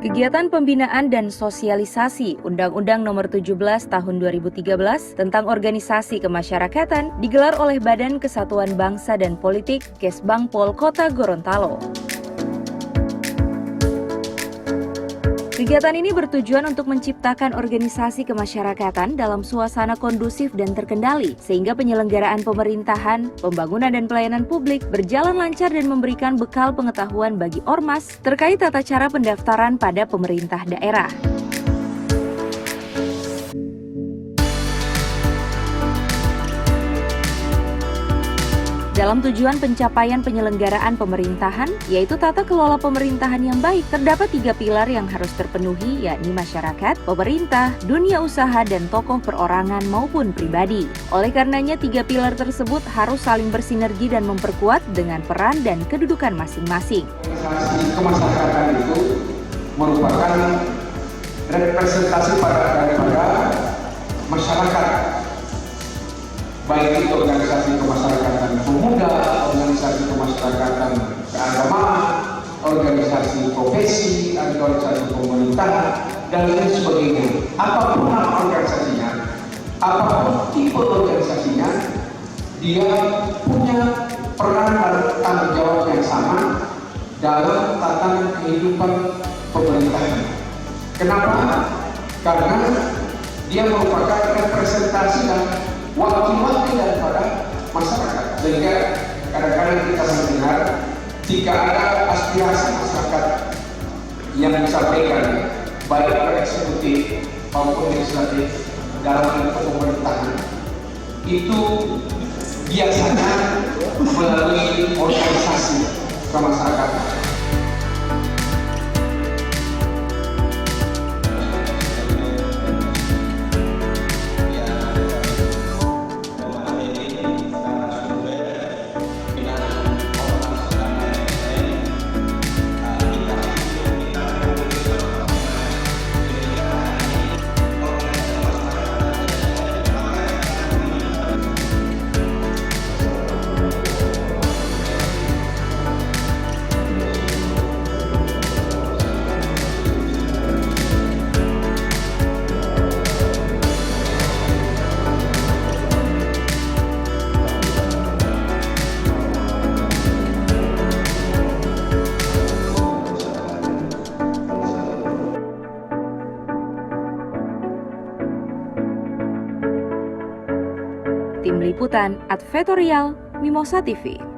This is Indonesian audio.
Kegiatan pembinaan dan sosialisasi Undang-Undang Nomor 17 Tahun 2013 tentang organisasi kemasyarakatan digelar oleh Badan Kesatuan Bangsa dan Politik Kesbangpol Kota Gorontalo. Kegiatan ini bertujuan untuk menciptakan organisasi kemasyarakatan dalam suasana kondusif dan terkendali, sehingga penyelenggaraan pemerintahan, pembangunan dan pelayanan publik berjalan lancar dan memberikan bekal pengetahuan bagi ormas terkait tata cara pendaftaran pada pemerintah daerah. Dalam tujuan pencapaian penyelenggaraan pemerintahan, yaitu tata kelola pemerintahan yang baik, terdapat 3 pilar yang harus terpenuhi, yakni masyarakat, pemerintah, dunia usaha, dan tokoh perorangan maupun pribadi. Oleh karenanya, 3 pilar tersebut harus saling bersinergi dan memperkuat dengan peran dan kedudukan masing-masing. Organisasi kemasyarakatan itu merupakan representasi daripada masyarakat, baik itu organisasi kemasyarakatan pemuda, organisasi kemasyarakatan keagamaan, organisasi profesi, organisasi pemerintahan, dan lain sebagainya. Apapun nama organisasinya, apapun tipe organisasinya, dia punya peran dan tanggung jawab yang sama dalam tatanan kehidupan pemerintahan. Kenapa? Karena dia merupakan representasi dan wakil-wakil daripada masyarakat. Sehingga kadang-kadang kita mendengar jika ada aspirasi masyarakat yang disampaikan baik oleh eksekutif maupun legislatif dalam pemerintahan, itu biasanya melalui organisasi kemasyarakatan. Tim Liputan Advertorial Mimosa TV.